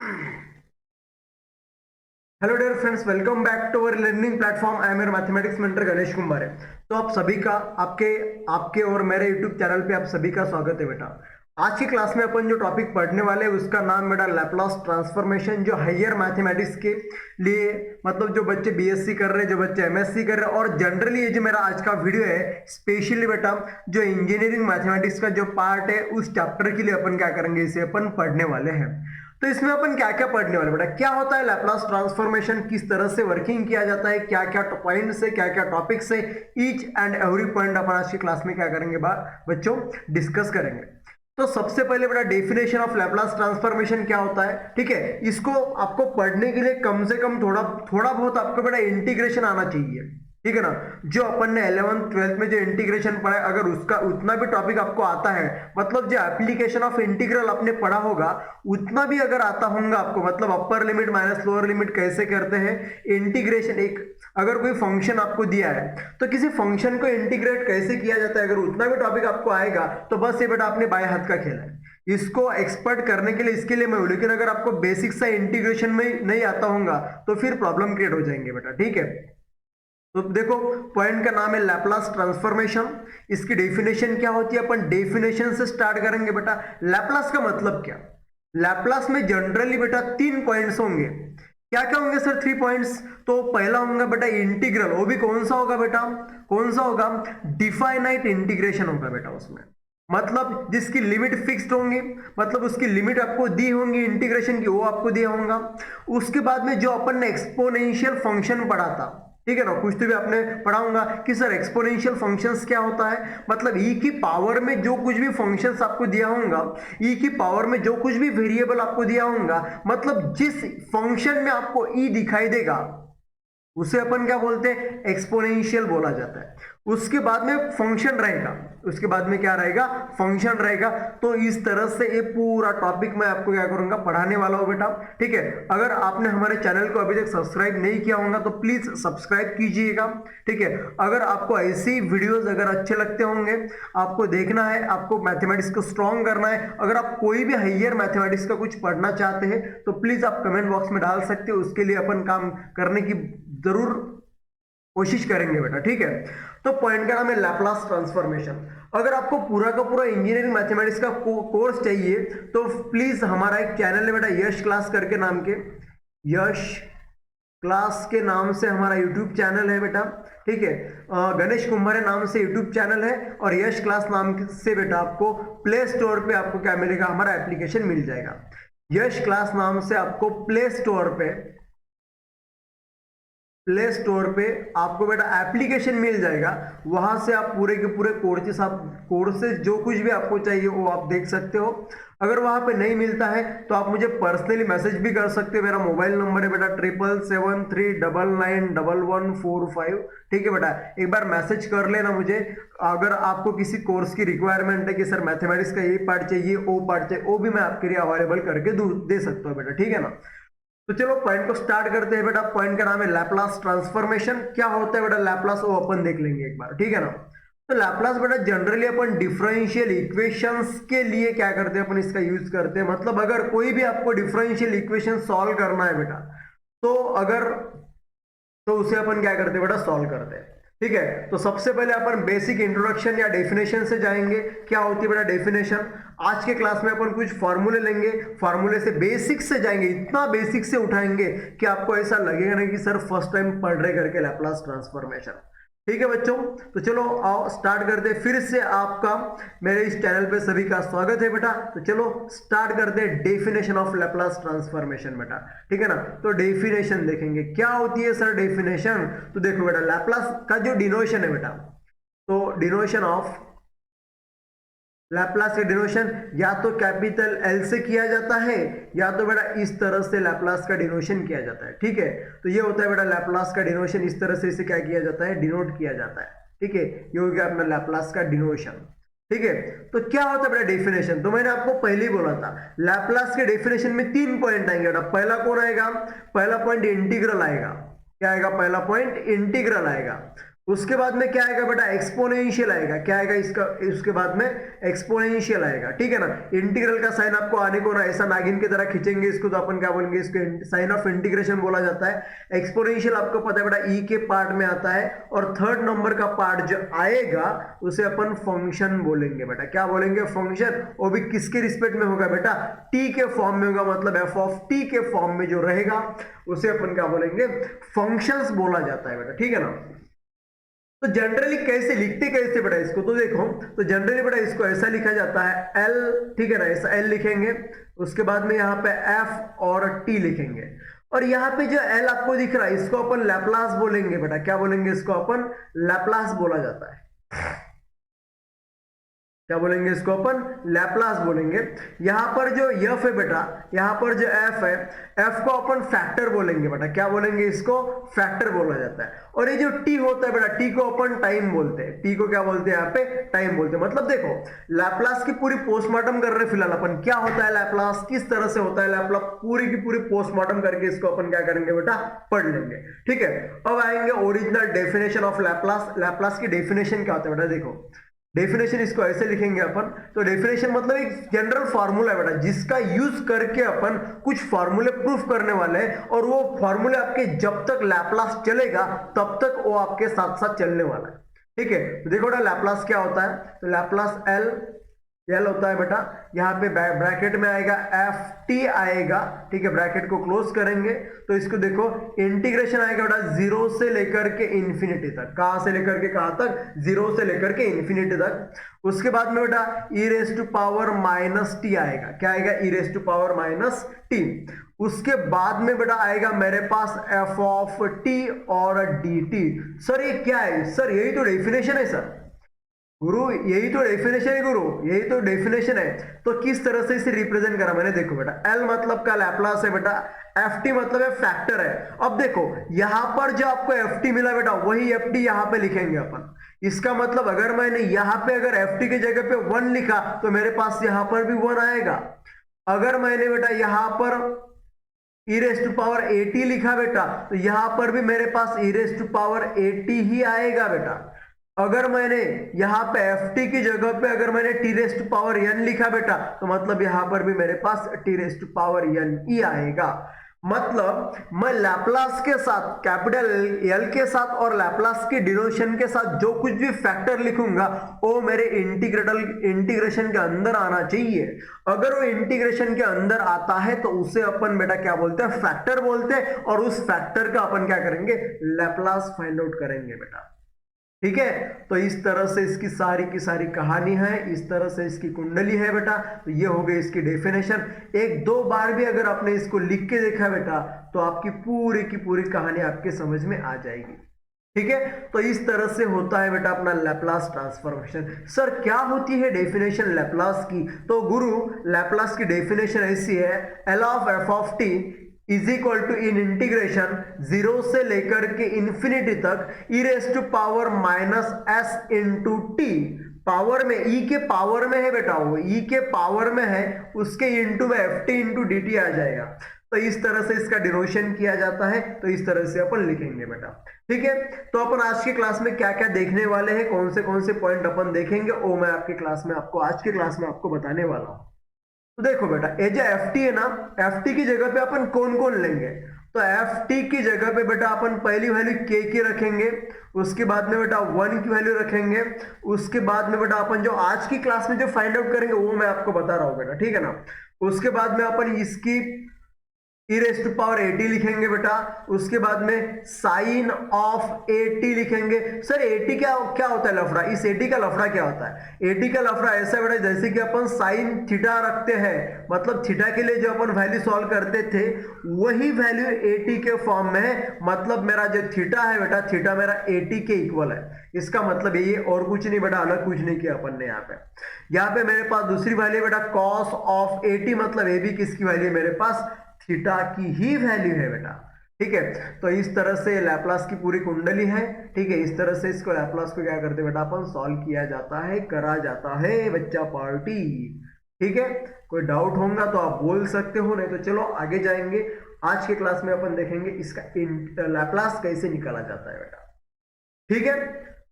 Hello dear friends, welcome back to our learning platform. I am your mathematics mentor Ganesh Kumar है। तो आप सभी का आपके आपके और मेरे यूट्यूब चैनल पे आप सभी का स्वागत है बेटा। आज की क्लास में अपन जो टॉपिक पढ़ने वाले हैं उसका नाम बेटा लैपलॉस ट्रांसफॉर्मेशन, जो हायर मैथमेटिक्स के लिए मतलब जो बच्चे बीएससी कर रहे हैं, जो बच्चे एमएससी कर रहे हैं, और जनरली ये जो मेरा आज का वीडियो है स्पेशली बेटा जो इंजीनियरिंग मैथमेटिक्स का जो पार्ट है उस चैप्टर के लिए अपन क्या करेंगे, इसे अपन पढ़ने वाले हैं। तो इसमें अपन क्या क्या पढ़ने वाले बेटा, क्या होता है लैपलॉस ट्रांसफॉर्मेशन, किस तरह से वर्किंग किया जाता है, क्या क्या पॉइंट से क्या क्या टॉपिक से, ईच एंड एवरी पॉइंट अपन आज की क्लास में क्या करेंगे बच्चों, डिस्कस करेंगे। तो सबसे पहले बेटा डेफिनेशन ऑफ लैपलॉस ट्रांसफॉर्मेशन क्या होता है, ठीक है। इसको आपको पढ़ने के लिए कम से कम थोड़ा थोड़ा बहुत आपको बेटा इंटीग्रेशन आना चाहिए, ठीक है ना। जो अपन ने 11th 12th में जो इंटीग्रेशन पढ़ा है, अगर उसका उतना भी टॉपिक आपको आता है, मतलब जो एप्लीकेशन ऑफ इंटीग्रल आपने पढ़ा होगा उतना भी अगर आता होगा आपको, मतलब अपर लिमिट माइनस लोअर लिमिट कैसे करते हैं, इंटीग्रेशन, एक अगर कोई फंक्शन आपको दिया है तो किसी फंक्शन को इंटीग्रेट कैसे किया जाता है, अगर उतना भी टॉपिक आपको आएगा तो बस ये बेटा आपने बाएं हाथ का खेला है। इसको एक्सपर्ट करने के लिए इसके लिए मैं हूं, लेकिन अगर आपको बेसिक सा इंटीग्रेशन में नहीं आता होगा तो फिर प्रॉब्लम क्रिएट हो जाएंगे बेटा, ठीक है। तो देखो, पॉइंट का नाम है लैपलास ट्रांसफॉर्मेशन। इसकी डेफिनेशन क्या होती है, अपन डेफिनेशन से स्टार्ट करेंगे बेटा। लैपलास का मतलब क्या, लैपलास में जनरली बेटा तीन पॉइंट्स होंगे। क्या क्या होंगे सर? Three points. तो पहला होगा बेटा इंटीग्रल, वो भी कौन सा होगा बेटा, कौन सा होगा, डिफाइनाइट इंटीग्रेशन होगा बेटा उसमें, मतलब जिसकी लिमिट फिक्स्ड होंगी, मतलब उसकी लिमिट आपको दी होंगी इंटीग्रेशन की, वो आपको दिया होगा। उसके बाद में जो अपन ने एक्सपोनेंशियल फंक्शन पढ़ा था, ठीक है ना, कुछ तो भी आपने पढ़ा होगा कि सर एक्सपोनेंशियल फंक्शंस क्या होता है, मतलब ई की पावर में जो कुछ भी फंक्शंस आपको दिया होगा, ई की पावर में जो कुछ भी वेरिएबल आपको दिया होगा, मतलब जिस फंक्शन में आपको ई दिखाई देगा उसे अपन क्या बोलते हैं, एक्सपोनेंशियल बोला जाता है। उसके बाद में फंक्शन रहेगा, उसके बाद में क्या रहेगा, फंक्शन रहेगा। तो इस तरह से ये पूरा टॉपिक मैं आपको क्या करूंगा, पढ़ाने वाला हूं बेटा, ठीक है। अगर आपने हमारे चैनल को अभी तक सब्सक्राइब नहीं किया होगा तो प्लीज सब्सक्राइब कीजिएगा, ठीक है। अगर आपको ऐसी वीडियोस अगर अच्छे लगते होंगे, आपको देखना है, आपको मैथमेटिक्स को स्ट्रॉन्ग करना है, अगर आप कोई भी हाइयर मैथमेटिक्स का कुछ पढ़ना चाहते हैं तो प्लीज आप कमेंट बॉक्स में डाल सकते हो, उसके लिए अपन काम करने की जरूर कोशिश करेंगे बेटा, ठीक है। तो पॉइंट का नाम है लैपलास ट्रांसफॉर्मेशन। अगर आपको पूरा का पूरा इंजीनियरिंग मैथमेटिक्स का कोर्स चाहिए तो प्लीज हमारा एक चैनल है बेटा, यश क्लास करके नाम के, यश क्लास के नाम से हमारा यूट्यूब चैनल है बेटा, ठीक है। गणेश कुंभारे नाम से यूट्यूब चैनल है, और यश क्लास नाम से बेटा आपको प्ले स्टोर पे आपको क्या मिलेगा, हमारा एप्लीकेशन मिल जाएगा। यश क्लास नाम से आपको प्ले स्टोर पे आपको बेटा एप्लीकेशन मिल जाएगा। वहां से आप पूरे के पूरे कोर्सेज जो कुछ भी आपको चाहिए वो आप देख सकते हो। अगर वहां पे नहीं मिलता है तो आप मुझे पर्सनली मैसेज भी कर सकते हो। मेरा मोबाइल नंबर है बेटा 7773991145, ठीक है बेटा। एक बार मैसेज कर लेना मुझे, अगर आपको किसी कोर्स की रिक्वायरमेंट है कि सर मैथमेटिक्स का ये पार्ट चाहिए, वो पार्ट चाहिए, वो भी मैं आपके लिए अवेलेबल करके दे सकता हूँ बेटा, ठीक है ना। तो चलो पॉइंट को स्टार्ट करते हैं बेटा। पॉइंट का नाम है लैपलास ट्रांसफॉर्मेशन। क्या होता है बेटा लैपलास, वो अपन देख लेंगे एक बार, ठीक है ना। तो लैपलास बेटा जनरली अपन डिफरेंशियल इक्वेशंस के लिए क्या करते हैं, अपन इसका यूज करते हैं। मतलब अगर कोई भी आपको डिफरेंशियल इक्वेशन सॉल्व करना है बेटा, तो अगर तो उसे अपन क्या करते हैं बेटा, सॉल्व करते हैं, ठीक है। तो सबसे पहले अपन बेसिक इंट्रोडक्शन या डेफिनेशन से जाएंगे। क्या होती है बेटा डेफिनेशन, आज के क्लास में अपन कुछ फॉर्मूले लेंगे, फॉर्मूले से बेसिक से जाएंगे, इतना बेसिक से उठाएंगे कि आपको ऐसा लगेगा नहीं कि सर फर्स्ट टाइम पढ़ रहे करके लैपलास ट्रांसफॉर्मेशन, ठीक है बच्चों। तो चलो आओ स्टार्ट करते हैं। फिर से आपका मेरे इस चैनल पे सभी का स्वागत है बेटा। तो चलो स्टार्ट करते हैं डेफिनेशन ऑफ लैपलास ट्रांसफॉर्मेशन बेटा, ठीक है ना। तो डेफिनेशन देखेंगे क्या होती है सर डेफिनेशन। तो देखो बेटा लैपलास का जो डिनोशन है बेटा, तो डिनोशन ऑफ लैपलास का डिनोशन या तो कैपिटल एल से किया जाता है, या तो बेटा इस तरह से लैपलास का डिनोशन किया जाता है, ठीक है। तो ये होता है बेटा लैपलास का डिनोशन, इस तरह से इसे क्या किया जाता है, डिनोट किया जाता है, ठीक है। ये हो गया अपना लैपलास का डिनोशन, ठीक है। तो क्या होता है बेटा डेफिनेशन, तो मैंने आपको पहले ही बोला था लैपलास के डेफिनेशन में तीन पॉइंट आएंगे बेटा। पहला कौन आएगा, पहला पॉइंट इंटीग्रल आएगा। क्या आएगा, पहला पॉइंट इंटीग्रल आएगा। उसके बाद में क्या आएगा बेटा, एक्सपोनेंशियल आएगा। क्या आएगा इसका, उसके बाद में एक्सपोनेंशियल आएगा, ठीक है ना। इंटीग्रल का साइन आपको आने को ना ऐसा नागिन की तरह खींचेंगे इसको, तो अपन क्या बोलेंगे, इसको साइन ऑफ इंटीग्रेशन बोला जाता है। एक्सपोनेंशियल आपको पता है बेटा ई के पार्ट में आता है, और थर्ड नंबर का पार्ट जो आएगा उसे अपन फंक्शन बोलेंगे बेटा। क्या बोलेंगे, फंक्शन। वो भी किसके रिस्पेक्ट में होगा बेटा, टी के फॉर्म में होगा, मतलब एफ ऑफ टी के फॉर्म में जो रहेगा उसे अपन क्या बोलेंगे, फंक्शंस बोला जाता है बेटा, ठीक है ना। तो जनरली कैसे लिखते, कैसे बेटा इसको, तो देखो, तो जनरली बेटा इसको ऐसा लिखा जाता है एल, ठीक है ना, ऐसा एल लिखेंगे। उसके बाद में यहाँ पे एफ और टी लिखेंगे, और यहाँ पे जो एल आपको दिख रहा है इसको अपन लैप्लास बोलेंगे बेटा। क्या बोलेंगे, इसको अपन लैप्लास बोला जाता है। क्या बोलेंगे, इसको अपन लैप्लास बोलेंगे। यहां पर जो एफ है बेटा, यहां पर जो एफ है, एफ को अपन फैक्टर बोलेंगे बेटा। क्या बोलेंगे, इसको फैक्टर बोला जाता है। और ये जो टी होता है बेटा, टी को अपन टाइम बोलते हैं। टी को क्या बोलते हैं, यहाँ पे टाइम बोलते हैं। मतलब देखो, लैप्लास की पूरी पोस्टमार्टम कर रहे हैं फिलहाल अपन, क्या होता है लैप्लास, किस तरह से होता है लैप्लास, पूरी की पूरी पोस्टमार्टम करके इसको अपन क्या करेंगे बेटा, पढ़ लेंगे, ठीक है। अब आएंगे original definition of Laplace. Laplace की डेफिनेशन क्या होता है बेटा, देखो डेफिनेशन इसको ऐसे लिखेंगे अपन। तो डेफिनेशन मतलब एक जनरल फार्मूला है बेटा, जिसका यूज करके अपन कुछ फार्मूले प्रूफ करने वाले हैं, और वो फार्मूले आपके जब तक लैप्लास चलेगा तब तक वो आपके साथ साथ चलने वाला है, ठीक है। तो देखो बेटा लैप्लास क्या होता है, तो लैप्लास एल होता है बेटा। यहाँ पे ब्रैकेट में आएगा एफ टी आएगा, ठीक है, ब्रैकेट को क्लोज करेंगे। तो इसको देखो इंटीग्रेशन आएगा बेटा जीरो से लेकर के इंफिनिटी तक। कहां से लेकर के कहां तक, जीरो से लेकर के इंफिनिटी तक। उसके बाद में बेटा ई raise to power minus T आएगा। क्या आएगा, E raise to power minus T. उसके बाद में बेटा आएगा मेरे पास एफ ऑफ टी और डी टी। सर ये क्या है, सर यही तो डेफिनेशन है सर गुरु, यही तो डेफिनेशन है गुरु, यही तो डेफिनेशन है। तो किस तरह से इसे रिप्रेजेंट करा मैंने, देखो बेटा एल मतलब का लैप्लास है बेटा, एफ टी मतलब है फैक्टर है। अब देखो यहां पर जो आपको एफ टी मिला बेटा, वही एफ टी यहां पे लिखेंगे अपन। इसका मतलब अगर मैंने यहां पे अगर एफ टी की जगह पे वन लिखा तो मेरे पास यहां पर भी वन आएगा। अगर मैंने बेटा यहां पर ई रेस टू पावर एटी लिखा बेटा, तो यहां पर भी मेरे पास ई रेस टू पावर एटी ही आएगा बेटा। अगर मैंने यहाँ पे एफ टी की जगह पे अगर मैंने T raise to power N लिखा बेटा, तो मतलब यहां पर भी मेरे पास T raise to power N ही आएगा। मतलब मैं लैप्लास के साथ, कैपिटल एल के साथ और लैप्लास के डिनोशन के साथ जो कुछ भी फैक्टर लिखूंगा वो मेरे इंटीग्रेशन के अंदर आना चाहिए। अगर वो इंटीग्रेशन के अंदर आता है तो उसे अपन बेटा क्या बोलते हैं, फैक्टर बोलते हैं। और उस फैक्टर का अपन क्या करेंगे, लैप्लास फाइंड आउट करेंगे बेटा, ठीक है। तो इस तरह से इसकी सारी की सारी कहानी है, इस तरह से इसकी कुंडली है बेटा। तो ये हो गई इसकी डेफिनेशन। एक दो बार भी अगर आपने इसको लिख के देखा बेटा, तो आपकी पूरी की पूरी कहानी आपके समझ में आ जाएगी, ठीक है। तो इस तरह से होता है बेटा अपना लैप्लास ट्रांसफॉर्मेशन। सर क्या होती है डेफिनेशन लैप्लास की, तो गुरु लैप्लास की डेफिनेशन ऐसी है, L of F of T is equal to in integration zero से लेकर के इंफिनिटी तक ई raise to power minus S into T. Power में ई के पावर में है बेटा, वो ई के पावर में है, उसके इंटू में F T into D T आ जाएगा। तो इस तरह से इसका डिनोशन किया जाता है। तो इस तरह से अपन लिखेंगे बेटा, ठीक है। तो अपन आज की क्लास में क्या क्या देखने वाले हैं, कौन से पॉइंट अपन देखेंगे, वो मैं आपकी क्लास में आपको आज की क्लास में आपको बताने वाला हूं। तो देखो बेटा ये जो एफ टी है ना, एफ टी की जगह पे अपन कौन कौन लेंगे, तो एफ टी की जगह पे बेटा अपन पहली वैल्यू के की रखेंगे। उसके बाद में बेटा वन की वैल्यू रखेंगे। उसके बाद में बेटा अपन जो आज की क्लास में जो फाइंड आउट करेंगे वो मैं आपको बता रहा हूं बेटा, ठीक है ना। उसके बाद में अपन इसकी ई रेस टू पावर एटी लिखेंगे बेटा। उसके बाद में साइन ऑफ एटी लिखेंगे। सर एटी क्या क्या होता है लफड़ा, इस एटी का लफड़ा क्या होता है, एटी का लफड़ा ऐसा बेटा जैसे कि अपन साइन थीटा रखते हैं, मतलब थीटा के लिए जो अपन वैल्यू सॉल्व करते थे वही वैल्यू एटी के फॉर्म में है। मतलब मेरा जो थीटा है बेटा, थीटा मेरा एटी के इक्वल है। इसका मतलब ये और कुछ नहीं बेटा, अलग कुछ नहीं किया अपन ने। यहाँ पे मेरे पास दूसरी वैल्यू बेटा कॉस ऑफ एटी, मतलब ये भी किसकी वैल्यू है, मेरे पास थीटा की ही वैल्यू है बेटा, ठीक है। तो इस तरह से लैप्लास की पूरी कुंडली है, ठीक है। इस तरह से इसको लैप्लास को क्या करते बेटा अपन सॉल्व किया जाता है, करा जाता है बच्चा पार्टी, ठीक है। कोई डाउट होगा तो आप बोल सकते हो, नहीं तो चलो आगे जाएंगे। आज के क्लास में अपन देखेंगे इसका लैप्लास कैसे निकाला जाता है बेटा। ठीक है,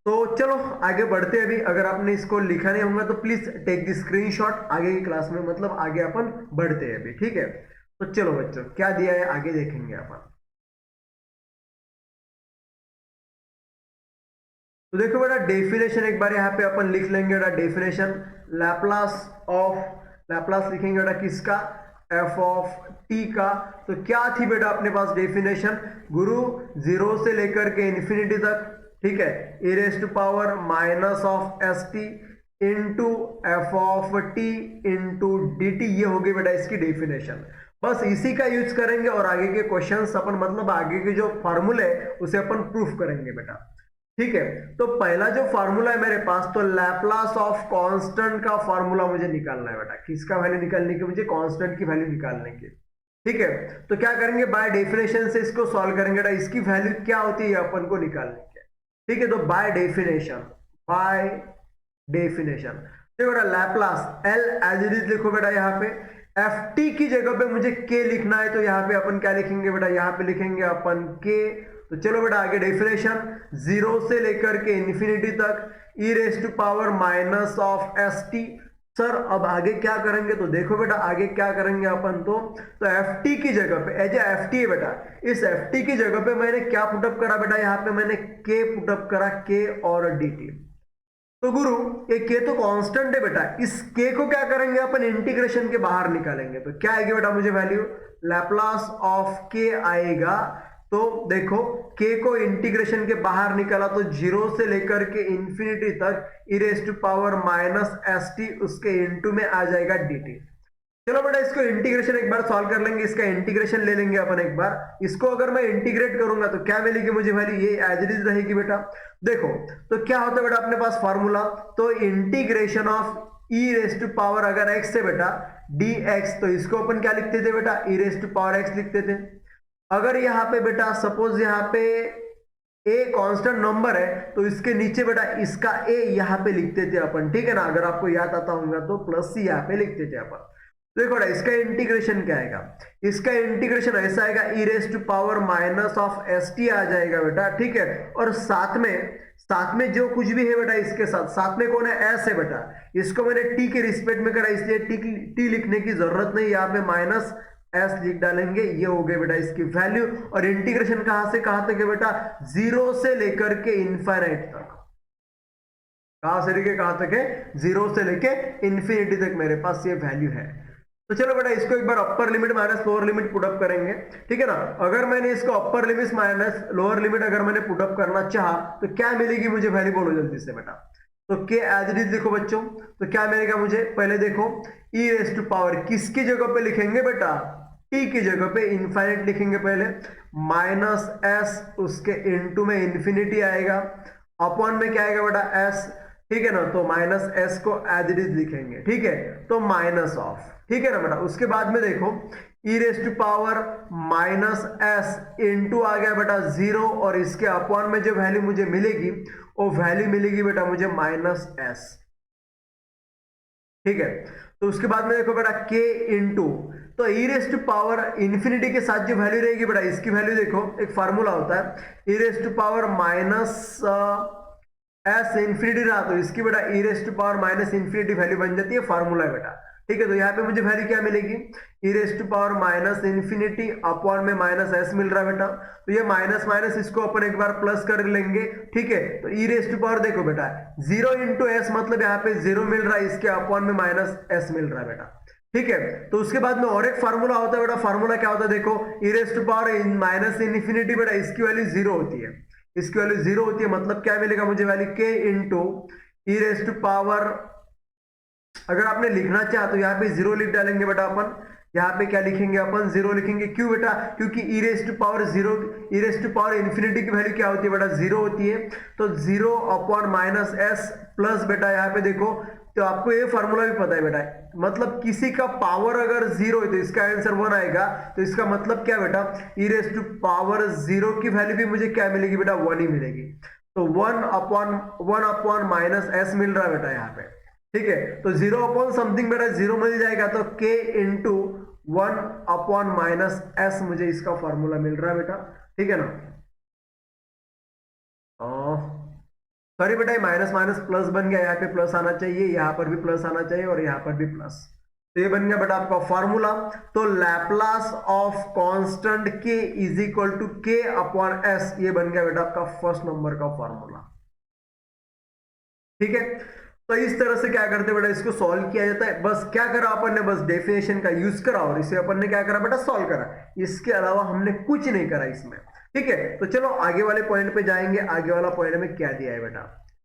तो चलो आगे बढ़ते हैं। अभी अगर आपने इसको लिखा नहीं होगा तो प्लीज टेक द स्क्रीनशॉट, आगे की क्लास में मतलब आगे अपन बढ़ते हैं अभी। ठीक है, तो चलो बच्चों क्या दिया है आगे देखेंगे अपन। तो देखो बेटा डेफिनेशन एक बार यहाँ पे अपन लिख लेंगे बेटा डेफिनेशन। लैपलास ऑफ, लैपलास लिखेंगे बेटा किसका, एफ ऑफ टी का। तो क्या थी बेटा अपने पास डेफिनेशन, गुरु जीरो से लेकर के इंफिनिटी तक, ठीक है, e raise to power minus of S T into F of T into D T, ये होगी बेटा इसकी डेफिनेशन। बस इसी का यूज करेंगे और आगे के क्वेश्चंस अपन मतलब आगे के जो फॉर्मूले उसे अपन प्रूफ करेंगे बेटा। ठीक है, तो पहला जो फार्मूला है मेरे पास, तो लैपलास ऑफ कांस्टेंट का फार्मूला मुझे निकालना है बेटा। किसका वैल्यू निकालने की, मुझे कांस्टेंट की वैल्यू निकालने की। ठीक है, तो क्या करेंगे, बाय डेफिनेशन से इसको सॉल्व करेंगे बेटा। इसकी वैल्यू क्या होती है अपन को निकालने की। ठीक है, तो बाय डेफिनेशन, बाय डेफिनेशन देखो बेटा Laplace L as it is लिखो बेटा। यहाँ पे एफ टी की जगह पे मुझे के लिखना है, तो यहाँ पे अपन क्या लिखेंगे बेटा, यहाँ पे लिखेंगे अपन के। तो चलो बेटा आगे डेफिनेशन, जीरो से लेकर के इंफिनिटी तक ई raise to power minus of S T. Sir अब आगे क्या करेंगे, तो देखो बेटा आगे क्या करेंगे अपन, तो एफ टी की जगह पे एज एफ टी है बेटा, इस एफ टी की जगह पे मैंने क्या पुटअप करा बेटा, यहाँ पे मैंने के पुटअप करा, के और डी टी। तो गुरु ये के तो कांस्टेंट है बेटा, इस के को क्या करेंगे अपन इंटीग्रेशन के बाहर निकालेंगे। तो क्या आएगी बेटा मुझे वैल्यू, लैपलास ऑफ के आएगा। तो देखो के को इंटीग्रेशन के बाहर निकाला तो जीरो से लेकर के इंफिनिटी तक E raise to power minus S T, उसके इनटू में आ जाएगा डी टी। चलो बेटा इसको इंटीग्रेशन एक बार सॉल्व कर लेंगे, इसका इंटीग्रेशन ले लेंगे अपन एक बार। इसको अगर मैं इंटीग्रेट करूंगा तो क्या मिलेगी मुझे वैल्यू, ये एज इट इज रहेगी बेटा। देखो तो क्या होता है बेटा अपने पास फॉर्मूला, तो integration of E raise to power अगर एक्स है बेटा डी एक्स, तो इसको अपन क्या लिखते थे बेटा, e raise to power x लिखते थे। अगर यहाँ पे बेटा सपोज यहाँ पे ए कांस्टेंट नंबर है तो इसके नीचे बेटा इसका ए यहाँ पे लिखते थे अपन। ठीक है ना, अगर आपको याद आता होगा तो प्लस सी यहाँ पे लिखते थे अपन। देखो ना इसका इंटीग्रेशन क्या आएगा, इसका इंटीग्रेशन ऐसा आएगा e raise to power minus of S t आ जाएगा बेटा। ठीक है, और साथ में जो कुछ भी है बेटा इसके साथ साथ में कौन है, एस है बेटा। इसको मैंने टी के रिस्पेक्ट में करा इसलिए टी लिखने की जरूरत नहीं, यहाँ पे माइनस एस लिख डालेंगे, ये हो गए बेटा इसकी वैल्यू। और इंटीग्रेशन कहां से कहां तक है बेटा, जीरो से लेकर के इनफाइनाइट तक। कहां से लेके कहां तक है, जीरो से लेके इंफिनिटी तक मेरे पास ये वैल्यू है। तो चलो बेटा इसको एक बार upper limit minus lower limit put up करेंगे। ठीक है ना, अगर मैंने इसको upper limit minus lower limit अगर मैंने पुटअप करना चाहा तो क्या मिलेगी मुझे वैल्यू, बोलो जल्दी से बेटा। तो के एज इट इज लिखो बच्चों, तो क्या मिलेगा मुझे, पहले देखो ई रेज टू पावर किसकी जगह पे लिखेंगे बेटा, टी की जगह पे इनफाइनाइट लिखेंगे पहले, माइनस एस उसके इनटू में इंफिनिटी आएगा, अपॉन में क्या आएगा बेटा एस। ठीक है ना, तो माइनस एस को एज इट इज लिखेंगे। ठीक है, तो माइनस ऑफ, ठीक है ना बेटा। उसके बाद में देखो e raise to power minus S into आ गया बेटा जीरो, और इसके अपॉन में जो वैल्यू मुझे मिलेगी वो वैल्यू मिलेगी बेटा मुझे माइनस एस। ठीक है, तो उसके बाद में देखो बेटा के इंटू, तो ई रेज टू पावर इंफिनिटी के साथ जो वैल्यू रहेगी बेटा इसकी वैल्यू देखो, एक फार्मूला होता है e raise to power minus s infinity रहा तो इसकी बेटा e raise to power minus infinity value बन जाती है, फार्मूला है बेटा। ठीक है, तो यहाँ पे मुझे वैल्यू क्या मिलेगी, e raise to power minus infinity upon में माइनस एस मिल रहा है बेटा। तो ये माइनस माइनस इसको अपन एक बार प्लस कर लेंगे। ठीक है, तो ई रेज टू पावर देखो बेटा जीरो इंटू एस मतलब यहाँ पे जीरो मिल रहा है, इसके अपॉन में माइनस एस मिल रहा है बेटा। ठीक है, तो उसके बाद में और एक फार्मूला होता है बेटा, फार्मूला क्या होता है देखो, e raise to power minus infinity बेटा इसकी वैल्यू जीरो होती है, इसकी वैल्यू जीरो होती है, मतलब क्या मिलेगा मुझे वैल्यू के into E raise to power, अगर आपने लिखना चाहा तो यहाँ पे जीरो लिख डालेंगे बेटा अपन। यहाँ पे क्या लिखेंगे अपन, जीरो लिखेंगे। क्यों बेटा, क्योंकि e raise to power zero, e raise to power infinity की वैल्यू क्या होती है बेटा, जीरो होती है। तो zero upon minus s plus बेटा यहाँ पे देखो, तो आपको ये फॉर्मूला भी पता है बेटा, मतलब किसी का पावर अगर जीरो है तो इसका आंसर वन आएगा। तो इसका मतलब क्या बेटा, e raise to power zero की वैल्यू भी मुझे क्या मिलेगी बेटा, वन ही मिलेगी। तो वन अपॉन माइनस एस मिल रहा है बेटा यहाँ पे। ठीक है, तो जीरो अपॉन समथिंग बेटा जीरो मिल जाएगा, तो के into one upon minus S मुझे इसका फॉर्मूला मिल रहा है बेटा। ठीक है ना, सॉरी बेटा, माइनस माइनस प्लस बन गया, यहाँ पे प्लस आना चाहिए, यहाँ पर भी प्लस आना चाहिए और यहाँ पर भी प्लस। तो ये बन गया बेटा आपका फॉर्मूला। तो लैप्लास ऑफ कांस्टेंट के इज इक्वल टू के अपॉन एस, ये बन गया बेटा आपका फर्स्ट नंबर का फॉर्मूला। ठीक है, तो इस तरह से क्या करते हैं बेटा, इसको सॉल्व किया जाता है। बस क्या करा अपन ने, बस डेफिनेशन का यूज करा और इसे अपन ने क्या करा बेटा, सॉल्व करा। इसके अलावा हमने कुछ नहीं करा इसमें। ठीक है, तो चलो आगे वाले पॉइंट पे जाएंगे। आगे वाला पॉइंट में क्या दिया है बेटा,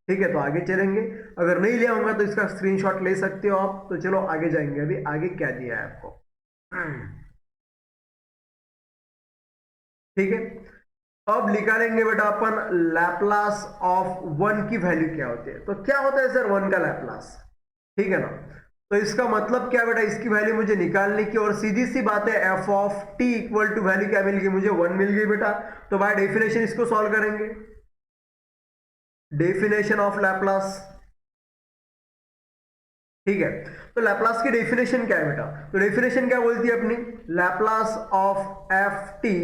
ठीक है, तो आगे चलेंगे। अगर नहीं लिया होगा तो इसका स्क्रीनशॉट ले सकते हो आप। तो चलो आगे जाएंगे, अभी आगे क्या दिया है आपको। ठीक है, अब निकालेंगे बेटा अपन लैप्लास ऑफ वन की वैल्यू क्या होती है। तो क्या होता है सर वन का लैप्लास, ठीक है ना। तो इसका मतलब क्या बेटा, इसकी वैल्यू मुझे निकालने की, और सीधी सी बात है F of T equal to value क्या मिल गई मुझे, वन मिल गई बेटा। तो बाय डेफिनेशन इसको सॉल्व करेंगे, डेफिनेशन ऑफ लैप्लास। ठीक है, तो लैप्लास की डेफिनेशन क्या है बेटा, तो डेफिनेशन क्या बोलती है अपनी, Laplace of F t,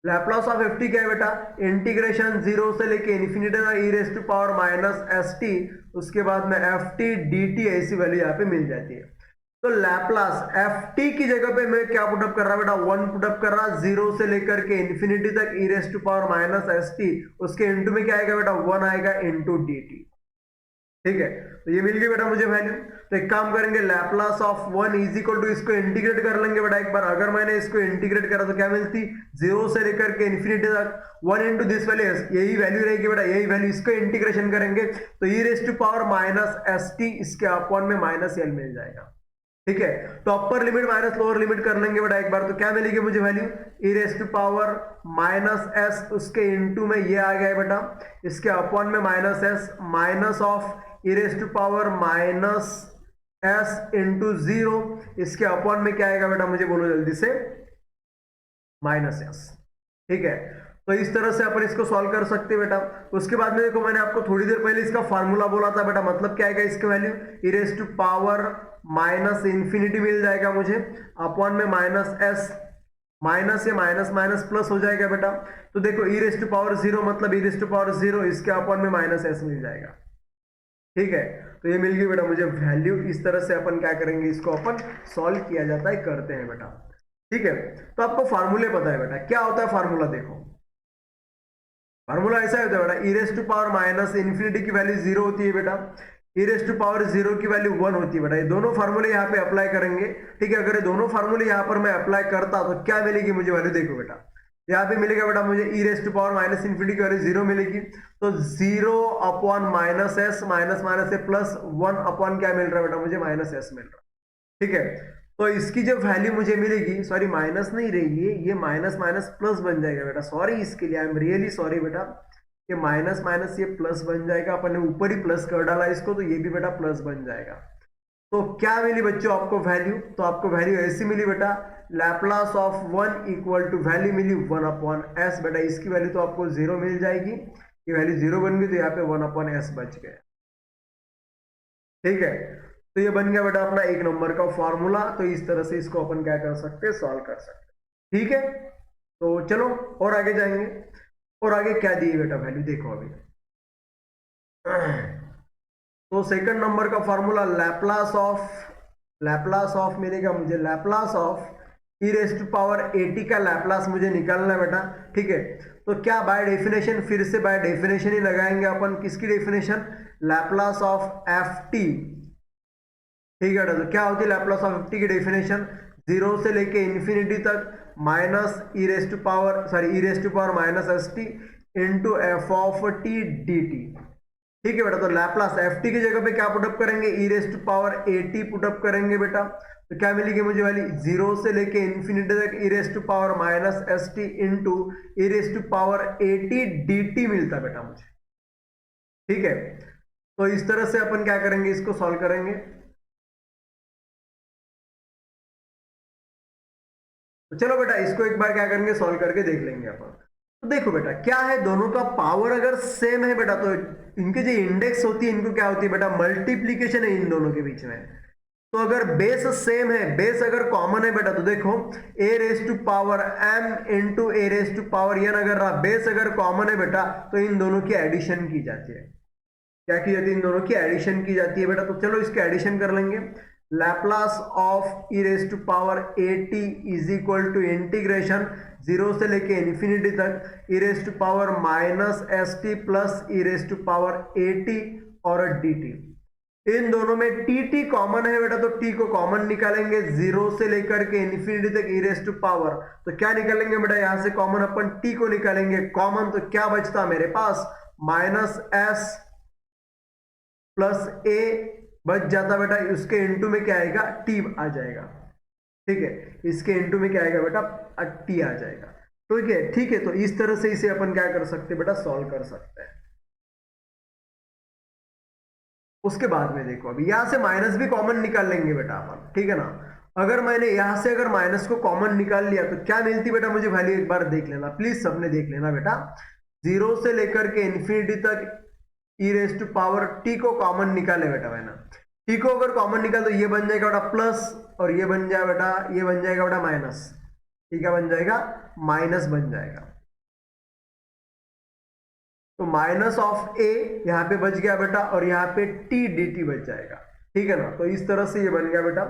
Laplace of F t क्या है बेटा, इंटीग्रेशन जीरो से लेके इन्फिनिटी तक ई raise to power minus S T, उसके बाद में एफ टी डी टी, ऐसी वैल्यू यहाँ पे मिल जाती है। तो लैप्लास एफ टी की जगह पे मैं क्या पुटअप कर रहा बेटा, वन पुटअप कर रहा, जीरो से लेकर के इन्फिनिटी तक ई raise to power minus S T, उसके इंटू में क्या आएगा बेटा, वन आएगा इंटू डी टी। ठीक है, तो ये मिल गई बेटा मुझे वैल्यू। तो एक काम करेंगे, Laplace of one is equal to, इसको इंटीग्रेट कर लेंगे बेटा एक बार। अगर मैंने इसको इंटीग्रेट करा तो क्या मिलती, जीरो से लेकर के इन्फिनिटी तक वन इंटू दिस वैल्यू, यही वैल्यू रहेगी बेटा, यही वैल्यू। इसको इंटीग्रेशन करेंगे तो e raise to power minus S t, इसके अपॉन में माइनस एल मिल जाएगा। ठीक है, तो upper limit minus lower limit कर लेंगे बेटा एक बार। तो क्या मिलेगी मुझे value, E raise to power minus s, उसके इंटू में ये आ गया बेटा, इसके अपॉन में minus s, minus of E raise to power minus S into zero, इसके अपॉन में क्या आएगा बेटा मुझे बोलो जल्दी से, माइनस एस। ठीक है, तो इस तरह से अपन इसको सॉल्व कर सकते हैं बेटा। उसके बाद में देखो, मैंने आपको थोड़ी देर पहले इसका फार्मूला बोला था बेटा, मतलब क्या आएगा इसका value, E raise to power minus infinity मिल जाएगा मुझे, अपॉन में माइनस एस, माइनस से माइनस माइनस प्लस हो जाएगा बेटा। तो देखो e raise to power zero मतलब e raise to power zero, इसके अपॉन में माइनस एस मिल जाएगा। ठीक है, तो ये मिल गई बेटा मुझे वैल्यू। इस तरह से अपन क्या करेंगे, इसको अपन सॉल्व किया जाता है, करते हैं बेटा। ठीक है, तो आपको फार्मूले पता है बेटा, क्या होता है फार्मूला, देखो फार्मूला ऐसा होता है बेटा, ई raise to power minus infinity की वैल्यू जीरो होती है बेटा, ई रेस टू पावर जीरो की वैल्यू वन होती है बेटा। ये दोनों फार्मूले यहाँ पे अप्लाई करेंगे। ठीक है, अगर ये दोनों फार्मूले यहाँ पर मैं अप्लाई करता तो क्या मिलेगी मुझे वैल्यू, देखो बेटा यहाँ पे मिलेगा बेटा मुझे e raise to power minus infinity की वैल्यू जीरो मिलेगी। तो zero upon minus s, minus minus से प्लस, वन अपॉन क्या मिल रहा है बेटा मुझे, माइनस एस मिल रहा है। ठीक है, तो इसकी जो वैल्यू मुझे मिलेगी, सॉरी माइनस नहीं रहेगी ये माइनस माइनस प्लस बन जाएगा बेटा, सॉरी इसके लिए, आई एम रियली सॉरी बेटा, ये माइनस माइनस ये प्लस बन जाएगा। अपन ने ऊपर ही प्लस कर डाला इसको, तो ये भी बेटा प्लस बन जाएगा। तो क्या मिली बच्चों आपको वैल्यू, तो आपको वैल्यू ऐसी मिली बेटा, Laplace of one equal to value मिली वन अपॉन एस बेटा। इसकी वैल्यू तो आपको जीरो मिल जाएगी, ये वैल्यू जीरो बन गई, तो यहाँ पे वन अपॉन एस बच गया। ठीक है, तो ये बन गया बेटा अपना एक नंबर का फॉर्मूला। तो इस तरह से इसको अपन क्या कर सकते हैं, सॉल्व कर सकते हैं। ठीक है, तो चलो और आगे जाएंगे। और आगे क्या दिए बेटा वैल्यू, देखो अभी। तो सेकंड नंबर का फॉर्मूला लैप्लास ऑफ मिलेगा मुझे, Laplace of E raise to power AT का लैप्लास मुझे निकालना है बेटा। ठीक है, तो क्या बाय डेफिनेशन, फिर से बाय डेफिनेशन ही लगाएंगे अपन, किसकी definition, Laplace of F T. ठीक है, तो क्या होती है लैप्लास ऑफ एफ टी की डेफिनेशन, जीरो से लेके इंफिनिटी तक minus E raise to power, sorry E raise to power minus S T into F of T D T. ठीक है बेटा, तो लैप्लास एफ टी की जगह पे क्या पुटअप करेंगे, e raise to power a t put up करेंगे बेटा। तो क्या मिलेगी मुझे वैल्यू, जीरो से लेके इंफिनिटी तक ई raise to power minus S T into e raise to power a t D t मिलता बेटा मुझे। ठीक है, तो इस तरह से अपन क्या करेंगे, इसको सॉल्व करेंगे। तो चलो बेटा इसको एक बार क्या करेंगे, सॉल्व करके देख लेंगे अपन। तो देखो बेटा क्या है, दोनों का पावर अगर सेम है बेटा, तो इनके जो इंडेक्स होती है, इनको क्या होती है बेटा, मल्टीप्लीकेशन है इन दोनों के बीच में। तो अगर बेस सेम है, बेस अगर कॉमन है बेटा, तो देखो a raise to power m into a raise to power n अगर रहा, बेस अगर कॉमन है बेटा, तो इन दोनों की एडिशन की जाती है। क्या की जाती है? इन दोनों की एडिशन की जाती है बेटा। तो चलो इसके एडिशन कर लेंगे। Laplace of E raise to power a t is equal to integration zero से लेके इन्फिनिटी तक ई raise to power minus S t plus e raise to power a t और डी टी। इन दोनों में टी टी कॉमन है बेटा, तो टी को कॉमन निकालेंगे, जीरो से लेकर के इन्फिनिटी तक ई रेस टू पावर। तो क्या निकालेंगे बेटा? यहां से कॉमन अपन टी को निकालेंगे कॉमन, तो क्या बचता मेरे पास? माइनस एस प्लस ए बच जाता बेटा। उसके इंटू में क्या आएगा? टी आ जाएगा। ठीक है, इसके इंटू में क्या आएगा बेटा? टी आ जाएगा। ठीक है, ठीक है। तो इस तरह से इसे अपन क्या कर सकते हैं बेटा? सॉल्व कर सकते हैं। उसके बाद में देखो, अभी यहां से माइनस भी कॉमन निकाल लेंगे बेटा अपन, ठीक है ना। अगर मैंने यहां से अगर माइनस को कॉमन निकाल लिया तो क्या मिलती बेटा मुझे वैल्यू? एक बार देख लेना प्लीज, सबने देख लेना बेटा। जीरो से लेकर के इन्फिनिटी तक ई रेस टू पावर टी को कॉमन निकाले बेटा मैंने। टी को अगर कॉमन निकाल तो ये बन जाएगा बेटा प्लस, और ये बन जाएगा बेटा, ये बन जाएगा बेटा माइनस। ठीक है, बन जाएगा माइनस बन जाएगा। तो माइनस ऑफ ए यहाँ पे बच गया बेटा, और यहाँ पे टी डी टी बच जाएगा। ठीक है ना। तो इस तरह से ये बन गया बेटा।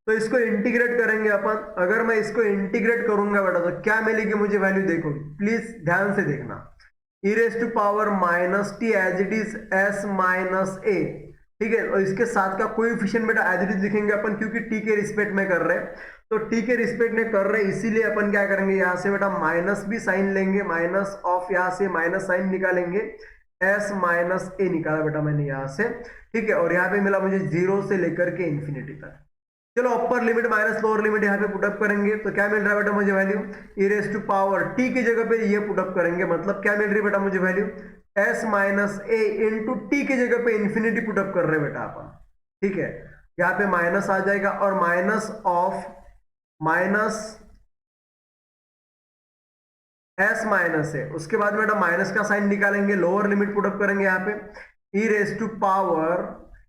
तो इसको इंटीग्रेट करेंगे अपन। अगर मैं इसको इंटीग्रेट करूंगा बेटा तो क्या मिलेगी मुझे वैल्यू? देखो प्लीज ध्यान से देखना। E raise to power minus t as it is s minus a. ठीक है, और इसके साथ का कोएफिशिएंट बेटा एज इट इज लिखेंगे अपन, क्योंकि टी के रिस्पेक्ट में कर रहे हैं। तो टी के रिस्पेक्ट में कर रहे हैं, इसीलिए अपन क्या करेंगे? यहां से बेटा माइनस भी साइन लेंगे, माइनस ऑफ यहां से माइनस साइन निकालेंगे, एस माइनस ए निकाला बेटा मैंने यहां से। ठीक है, और यहाँ पे मिला मुझे जीरो से लेकर के इन्फिनिटी तक। चलो अपर लिमिट माइनस लोअर लिमिट यहाँ पे पुटअप करेंगे, तो क्या मिल रहा है बेटा मुझे value? E raise to power T की जगह पे ये पुटअप करेंगे, मतलब क्या मिल रही है बेटा मुझे value? S minus a into T की जगह पे इन्फिनिटी पुटअप कर रहे हैं बेटा अपन। ठीक है, यहाँ पे माइनस आ जाएगा, और minus of minus s minus है। उसके बाद बेटा माइनस का साइन निकालेंगे, लोअर लिमिट पुटअप करेंगे यहाँ पे, e raise to power,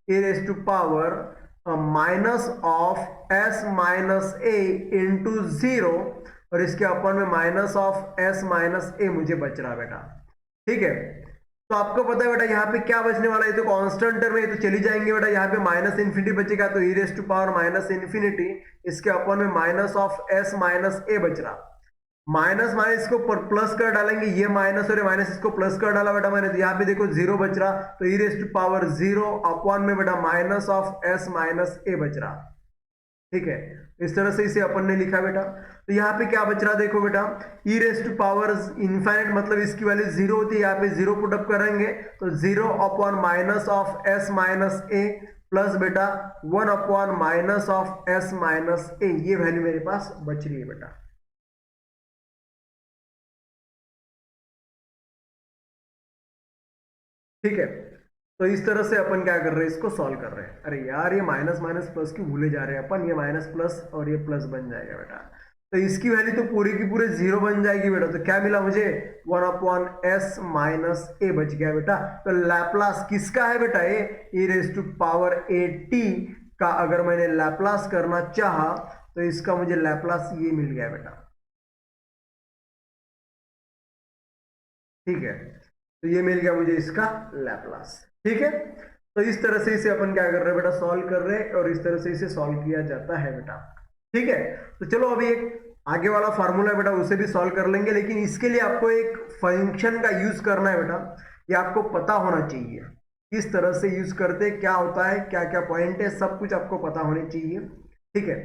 e raise to power minus of s minus a into zero, और इसके अपन में minus of s minus a मुझे बच रहा बेटा। ठीक है, तो आपको पता है बेटा यहाँ पे क्या बचने वाला है? तो कांस्टेंट टर्म में तो चली जाएंगे बेटा, यहाँ पे माइनस इन्फिनिटी बचेगा, तो e raise to power minus infinity, इसके अपन में minus of s minus a बच रहा। माइनस माइनस को प्लस कर डालेंगे, ये माइनस और माइनस इसको प्लस कर डाला बेटा मैंने, तो यहाँ पे देखो जीरो बच रहा, तो e raise to power zero upon में बेटा minus of s minus a बच रहा। ठीक है, इस तरह से इसे अपन ने लिखा बेटा। तो यहाँ पे क्या बच रहा देखो बेटा, ई रेस टू पावर इनफाइनाइट, मतलब इसकी वैल्यू जीरो होती है, यहाँ पे जीरो पुटअप करेंगे, तो zero upon minus of s minus a plus बेटा one upon minus of s minus a, ये वैल्यू मेरे पास बच रही है बेटा। ठीक है, तो इस तरह से अपन क्या कर रहे हैं? इसको सॉल्व कर रहे हैं। अरे यार ये माइनस माइनस प्लस क्यों भूले जा रहे हैं अपन? ये माइनस प्लस और ये प्लस बन जाएगा बेटा, तो इसकी वैल्यू तो पूरी की पूरी जीरो बन जाएगी बेटा। तो क्या मिला मुझे? One upon s minus a बच गया बेटा। तो लैप्लास किसका है बेटा? ये e raise to power a t का अगर मैंने लैप्लास करना चाहा तो इसका मुझे लैप्लास ये मिल गया बेटा। ठीक है, तो ये मिल गया मुझे इसका लैप्लास। ठीक है, तो इस तरह से इसे अपन क्या कर रहे हैं बेटा? सॉल्व कर रहे हैं, और इस तरह से इसे सॉल्व किया जाता है बेटा। ठीक है, तो चलो अभी एक आगे वाला फार्मूला बेटा उसे भी सॉल्व कर लेंगे, लेकिन इसके लिए आपको एक फंक्शन का यूज करना है बेटा। ये आपको पता होना चाहिए किस तरह से यूज करते, क्या होता है, क्या क्या पॉइंट है, सब कुछ आपको पता होने चाहिए। ठीक है,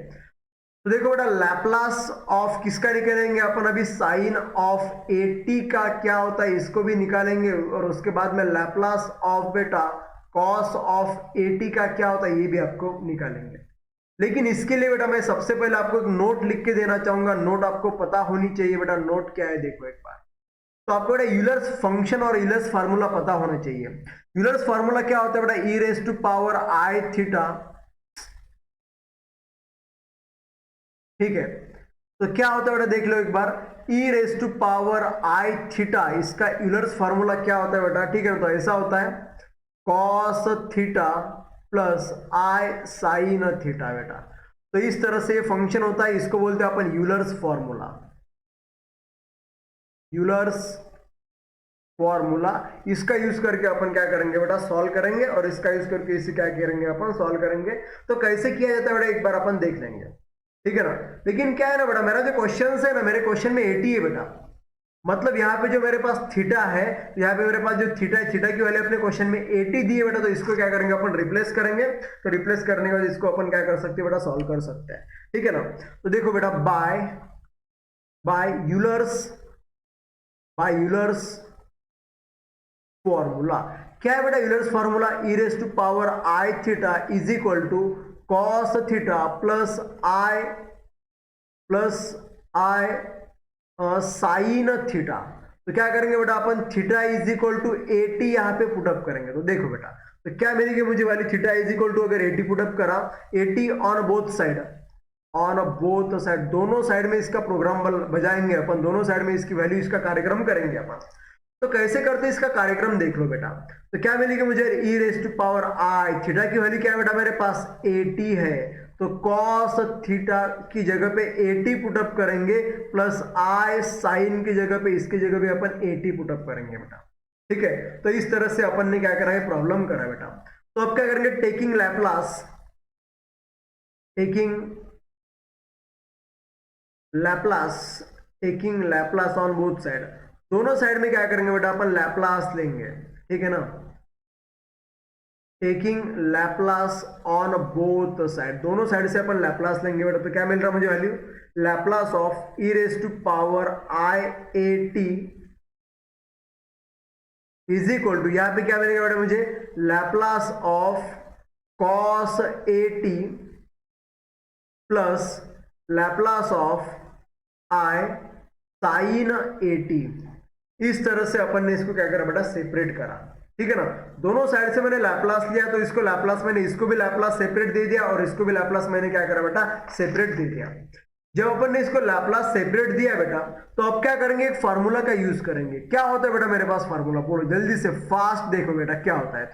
तो देखो बेटा लैप्लास ऑफ किसका निकालेंगे अपन? अभी साइन ऑफ ए टी का क्या होता है इसको भी निकालेंगे, और उसके बाद में लैप्लास ऑफ बेटा कॉस ऑफ ए टी का क्या होता है ये भी आपको निकालेंगे। लेकिन इसके लिए बेटा मैं सबसे पहले आपको एक नोट लिख के देना चाहूंगा। नोट आपको पता होनी चाहिए बेटा। नोट क्या है देखो एक बार, तो आपको बेटा यूलर्स फंक्शन और यूलर्स फार्मूला पता होना चाहिए। यूलर्स फार्मूला क्या होता है बेटा? ई raise to power I theta. ठीक है, तो क्या होता है बेटा देख लो एक बार, e raise to power I theta, इसका यूलर्स फार्मूला क्या होता है बेटा? ठीक है, तो ऐसा होता है cos theta plus I sine theta बेटा। तो इस तरह से फंक्शन होता है, इसको बोलते हैं अपन यूलर्स फॉर्मूला। यूलर्स फॉर्मूला, इसका यूज करके अपन क्या करेंगे बेटा, सॉल्व करेंगे, और इसका यूज करके इसे क्या करेंगे अपन, सॉल्व करेंगे। तो कैसे किया जाता है बेटा एक बार अपन देख लेंगे, ठीक है ना। लेकिन क्या है ना बेटा, मेरा जो क्वेश्चन है ना, मेरे क्वेश्चन में 80 है बेटा। मतलब यहाँ पे जो मेरे पास थीटा है, यहाँ पे मेरे पास जो थीटा है, थीटा की वैल्यू अपने क्वेश्चन में 80 दी है बेटा। तो इसको क्या करेंगे अपन, रिप्लेस करेंगे। तो रिप्लेस करने के बाद इसको अपन क्या कर सकते हैं बेटा, सॉल्व कर सकते हैं, ठीक है ना। तो देखो बेटा, बाय यूलर्स फॉर्मूला, क्या है बेटा Euler's formula, E raise to power I theta is equal to cos theta plus I sine theta. तो क्या करेंगे बेटा अपन, थीटा इज इक्वल टू 80 यहाँ पे पुटअप करेंगे। तो देखो बेटा, तो क्या मिलेगी मुझे वाली, थीटा इज इक्वल टू अगर 80 पुटअप करा, 80 ऑन बोथ साइड, दोनों साइड में इसका प्रोग्राम बजाएंगे अपन, दोनों साइड में इसकी वैल्यू, इसका कार्यक्रम करेंगे अपन। तो कैसे करते हैं इसका कार्यक्रम देख लो बेटा। तो क्या मिलेगी मुझे, e raise to power I, theta की वैल्यू क्या है बेटा मेरे पास 80 है। तो कॉस थीटा की जगह पे 80 पुटअप करेंगे, प्लस आई साइन की जगह पे, इसकी जगह पे अपन 80 पुटअप करेंगे बेटा, ठीक है। तो इस तरह से अपन ने क्या करा है, प्रॉब्लम करा बेटा। तो अब क्या करेंगे, taking Laplace on both side, दोनों साइड में क्या करेंगे बेटा अपन, लैपलास लेंगे, ठीक है ना। Taking Laplace on both side, दोनों साइड से अपन लैपलास लेंगे बेटा। तो क्या मिल रहा है मुझे value, Laplace of E raise to power I 80 is equal to, यहां पे क्या मिलेगा बेटा मुझे, Laplace of cos 80 plus Laplace of I sine 80। इस तरह से अपन ने इसको क्या करा बेटा, सेपरेट करा, ठीक है ना। दोनों साइड से मैंने लैपलास लिया, तो इसको लैपलास, मैंने इसको भी लैपलास सेपरेट दे दिया, और इसको भी लैपलास मैंने क्या करा बेटा, सेपरेट दे दिया। जब अपन ने इसको लैपलास सेपरेट दिया बेटा, तो अब क्या करेंगे, एक फार्मूला का यूज करेंगे। क्या होता है बेटा मेरे पास फार्मूला, बोलो जल्दी से, फास्ट देखो बेटा क्या होता है।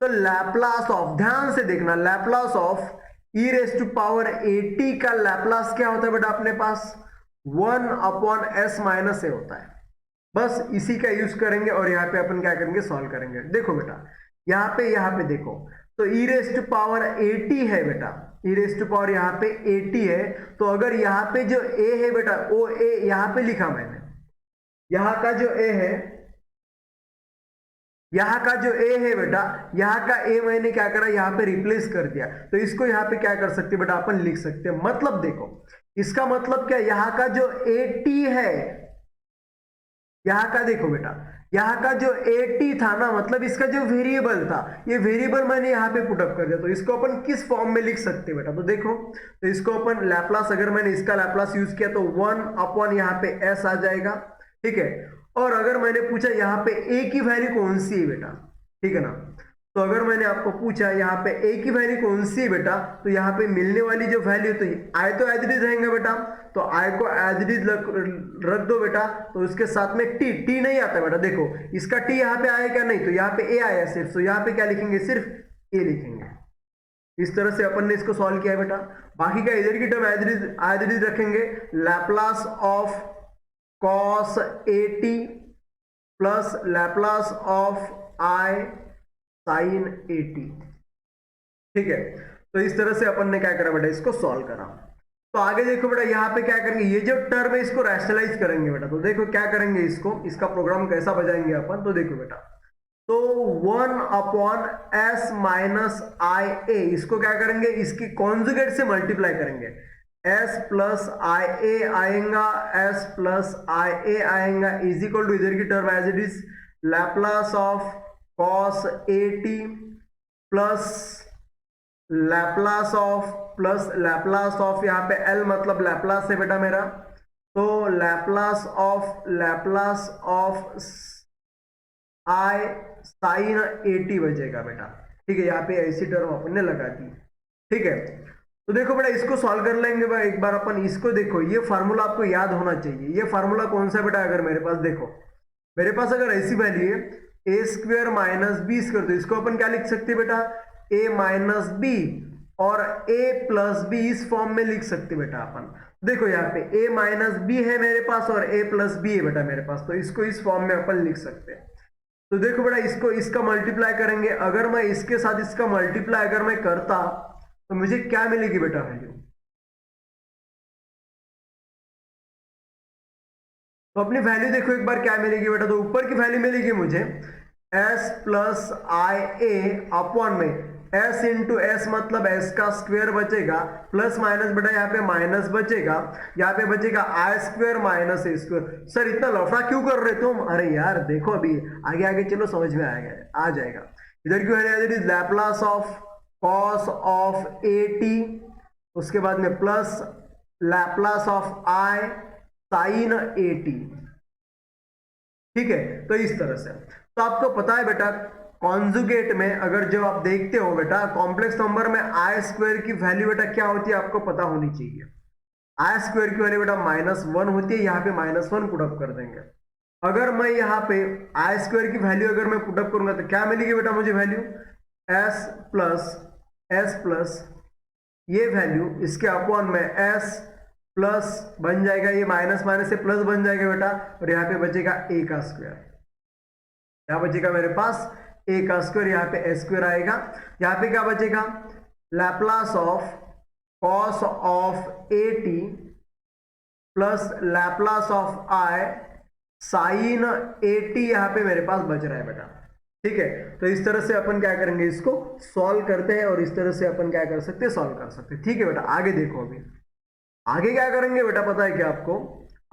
तो लैपलास ऑफ, ध्यान से देखना, Laplace of E raise to power 80 का लैपलास क्या होता है बेटा अपने पास, 1/s माइनस ए होता है। बस इसी का यूज करेंगे, और यहाँ पे अपन क्या करेंगे, सॉल्व करेंगे। देखो बेटा, यहाँ पे देखो, तो ई रेज टू पावर 80 है बेटा, ई रेज टू पावर यहाँ पे 80 है। तो अगर यहाँ पे जो ए है बेटा, वो ए यहाँ पे लिखा मैंने, यहाँ का जो ए है, यहाँ का जो ए है बेटा, यहाँ का ए मैंने क्या करा, यहाँ पे रिप्लेस कर दिया। तो इसको यहाँ पे क्या कर सकते हैं बेटा, अपन लिख सकते हैं। मतलब देखो, इसका मतलब क्या, यहाँ का जो 80 है, यहाँ का देखो बेटा, यहाँ का जो 80 था ना, मतलब इसका जो वेरिएबल था, ये वेरिएबल मैंने यहाँ पे पुटअप कर दिया। तो इसको अपन किस फॉर्म में लिख सकते हैं बेटा, तो देखो, तो इसको अपन लैपलास, अगर मैंने इसका लैपलास यूज किया तो 1/ यहाँ पे s आ जाएगा, ठीक है। और अगर मैंने पूछा यहाँ पे a की वैल्यू कौन सी है बेटा, ठीक है ना, तो अगर मैंने आपको पूछा यहाँ पे a की वैल्यू कौन सी है बेटा, तो यहाँ पे मिलने वाली जो वैल्यू, तो i तो एज इट इज रहेगा बेटा, तो i को एज इट इज रख दो बेटा। तो उसके साथ में t नहीं आता बेटा, देखो इसका t यहाँ पे आया क्या, नहीं, तो यहाँ पे a आया सिर्फ, तो यहाँ पे क्या लिखेंगे, सिर्फ a लिखेंगे। इस तरह से अपन ने इसको सॉल्व किया है बेटा। बाकी का इधर की टर्म एज इट इज रखेंगे, Laplace of cos 80 plus Laplace of I sine 80, ठीक है। तो इस तरह से अपन ने क्या करा बेटा, इसको सॉल्व करा। तो आगे देखो बेटा, यहाँ पे क्या करेंगे, ये जो टर्म है इसको रैशनलाइज करेंगे बेटा। तो देखो क्या करेंगे, इसका प्रोग्राम कैसा बजाएंगे अपन, तो देखो बेटा, तो 1/s माइनस आई ए, इसको क्या करेंगे, इसकी कॉन्जुगेट से मल्टीप्लाई करेंगे। s प्लस आई ए आएगा, s प्लस आई ए आएगा, इज इक्वल टू इधर की term as it is Laplace of cos 80 plus Laplace of यहाँ पे l मतलब लैपलास है बेटा मेरा, तो लैपलास ऑफ आई साइन 80 बचेगा बेटा, ठीक है। यहाँ पे ऐसी टर्म अपन ने लगा दी, ठीक है। तो देखो बेटा, इसको सॉल्व कर लेंगे भाई एक बार अपन। इसको देखो, ये फार्मूला आपको याद होना चाहिए। ये फार्मूला कौन सा बेटा, अगर मेरे पास देखो, मेरे पास अगर ऐसी वैल्यू है a² माइनस बी स्क्वायर, तो इसको अपन क्या लिख सकते हैं बेटा, ए माइनस बी और ए प्लस बी इस फॉर्म में लिख सकते बेटा अपन। देखो यहाँ पे ए माइनस बी है मेरे पास और ए प्लस बी है बेटा मेरे पास, तो इसको इस फॉर्म में अपन लिख सकते हैं। तो देखो बेटा इसको इसका मल्टीप्लाई करेंगे, अगर मैं इसके साथ इसका मल्टीप्लाई अगर मैं करता तो मुझे क्या मिलेगी बेटा वैल्यू। तो अपनी वैल्यू देखो एक बार क्या मिलेगी बेटा, तो ऊपर की वैल्यू मिलेगी मुझे s प्लस आई ए अपॉन में s इंटू एस मतलब s का स्क्वायर बचेगा, प्लस माइनस बेटा यहाँ पे माइनस बचेगा, यहाँ पे बचेगा आई स्क्वायर माइनस ए स्क्वायर। सर इतना लफड़ा क्यों कर रहे तुम? अरे यार देखो अभी आगे आगे चलो समझ में आएगा, आ जाएगा। इधर की value is Laplace of cos of A T, उसके बाद में plus Laplace of I sine A T. ठीक है, तो इस तरह से तो आपको पता है बेटा कॉन्जुगेट में अगर जो आप देखते हो बेटा कॉम्प्लेक्स नंबर में आई स्क्वायर की वैल्यू बेटा क्या होती है आपको पता होनी चाहिए। आई स्क्वायर की वैल्यू बेटा -1 होती है, यहाँ पे -1 पुटअप कर देंगे। अगर मैं यहाँ पे आई स्क्वायर की वैल्यू अगर मैं पुटअप करूंगा तो क्या मिलेगी बेटा मुझे वैल्यू एस प्लस ये वैल्यू इसके अपॉन में एस प्लस बन जाएगा, ये माइनस माइनस से प्लस बन जाएगा बेटा, और यहाँ पे बचेगा ए का स्क्वायर, यहाँ बचेगा मेरे पास ए का स्क्वायर, यहाँ पे ए स्क्वायर आएगा। यहाँ पे क्या बचेगा Laplace of cos of A T plus Laplace of I sine A T, यहाँ पे मेरे पास बच रहा है बेटा। ठीक है, तो इस तरह से अपन क्या करेंगे इसको सॉल्व करते हैं और इस तरह से अपन क्या कर सकते हैं सॉल्व कर सकते हैं। ठीक है बेटा, आगे देखो अभी आगे क्या करेंगे बेटा, पता है क्या आपको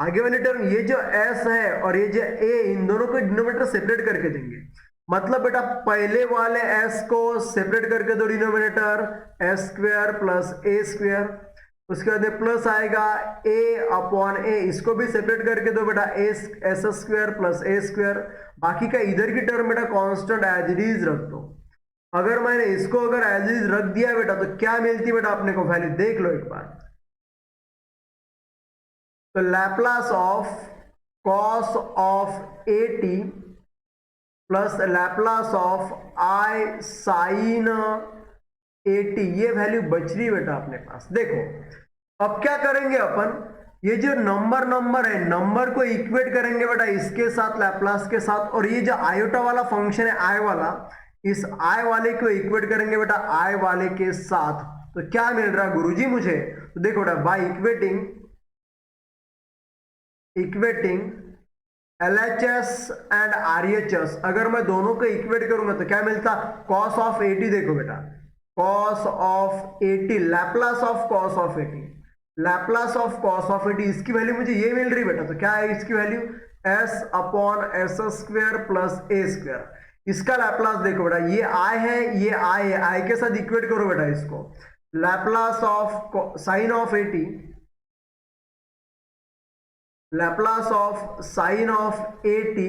आगे वाली टर्म ये जो s है और ये जो a इन दोनों को डिनोमिनेटर सेपरेट करके देंगे। मतलब बेटा पहले वाले s को सेपरेट करके दो denominator s square plus a square, उसके बाद प्लस आएगा a अपॉन a, इसको भी सेपरेट करके दो बेटा S square plus a square. बाकी का इधर की टर्म बेटा कांस्टेंट एज इट इज रख दो। अगर मैंने इसको अगर एज इट इज रख दिया बेटा तो क्या मिलती बेटा अपने को वैल्यू देख लो एक बार। तो Laplace of cos of A T plus Laplace of I sine A T, ये वैल्यू बच रही बेटा अपने पास। देखो अब क्या करेंगे अपन, ये जो नंबर है नंबर को इक्वेट करेंगे बेटा इसके साथ लैप्लास के साथ, और ये जो आयोटा वाला फंक्शन है आई वाला, इस आई वाले को इक्वेट करेंगे बेटा आई वाले के साथ। तो क्या मिल रहा है गुरुजी मुझे, तो देखो बेटा by equating LHS and RHS, अगर मैं दोनों को इक्वेट करूंगा तो क्या मिलता cos ऑफ 80। देखो बेटा cos of 80 Laplace of cos of 80, Laplace of cos of 80, इसकी वैल्यू मुझे ये मिल रही बेटा। तो क्या है इसकी value s upon s square plus a square. इसका लैप्लास देखो बेटा ये i है ये i है, i के साथ इक्वेट करो बेटा इसको, Laplace of sine of 80 Laplace of sine of A T,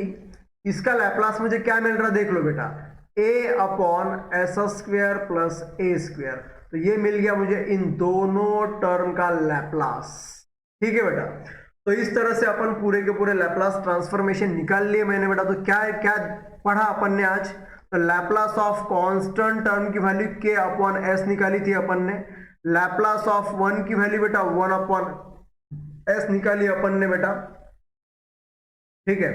इसका लैप्लास मुझे क्या मिल रहा देख लो बेटा ए upon s square plus a square. तो ये मिल गया मुझे इन दोनों टर्म का लैप्लास। ठीक है बेटा, तो इस तरह से अपन पूरे के पूरे लैप्लास ट्रांसफॉर्मेशन निकाल लिए मैंने बेटा। तो क्या क्या पढ़ा अपन ने आज, तो लैप्लास ऑफ कांस्टेंट टर्म की वैल्यू के अपॉन एस निकाली थी अपन ने, लैप्लास ऑफ 1 की वैल्यू बेटा 1 अपॉन एस निकाली अपन ने बेटा। ठीक है,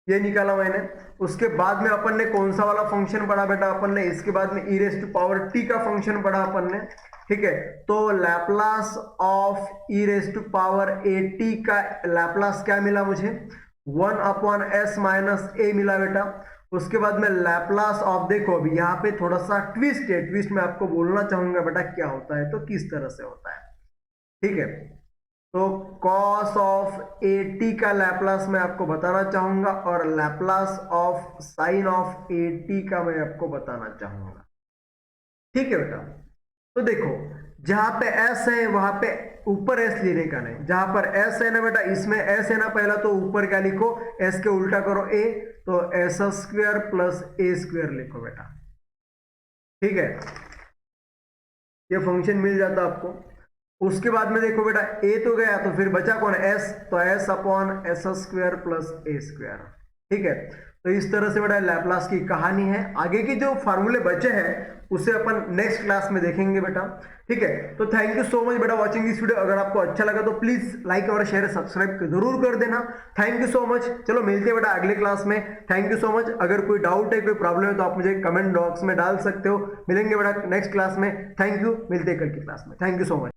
ये निकाला मैंने। उसके बाद में अपन ने कौन सा वाला फंक्शन पढ़ा बेटा अपन ने, इसके बाद में e raise to power t का फंक्शन पढ़ा अपन ने। ठीक है, तो Laplace of e raise to power at का लैप्लास क्या मिला मुझे 1 अपॉन एस माइनस ए मिला बेटा। उसके बाद में लैप्लास ऑफ, देखो अभी यहाँ पे थोड़ा सा ट्विस्ट है, ट्विस्ट मैं आपको बोलना चाहूंगा बेटा क्या होता है तो किस तरह से होता है। ठीक है, तो cos ऑफ ए टी का लैप्लास मैं आपको बताना चाहूंगा और Laplace of sine of A t का मैं आपको बताना चाहूंगा। ठीक है बेटा, तो देखो जहां पे s है वहां पे ऊपर s लेने का नहीं, जहां पर s है ना बेटा इसमें s है ना पहला, तो ऊपर क्या लिखो s के उल्टा करो a, तो S square plus a square लिखो बेटा। ठीक है, ये फंक्शन मिल जाता आपको। उसके बाद में देखो बेटा a तो गया, तो फिर बचा कौन s, तो s upon s square plus a square. ठीक है, तो इस तरह से बेटा लैपलास की कहानी है। आगे की जो फार्मूले बचे हैं उसे अपन नेक्स्ट क्लास में देखेंगे बेटा, ठीक है। तो थैंक यू सो मच बेटा वॉचिंग दिस वीडियो। अगर आपको अच्छा लगा तो प्लीज लाइक और शेयर सब्सक्राइब जरूर कर देना। Thank you so much. चलो मिलते हैं बेटा अगले क्लास में। Thank you so much. अगर कोई डाउट है, कोई प्रॉब्लम है तो आप मुझे कमेंट बॉक्स में डाल सकते हो। मिलेंगे बेटा नेक्स्ट क्लास में। थैंक यू, मिलते हैं कल की क्लास में। Thank you so much.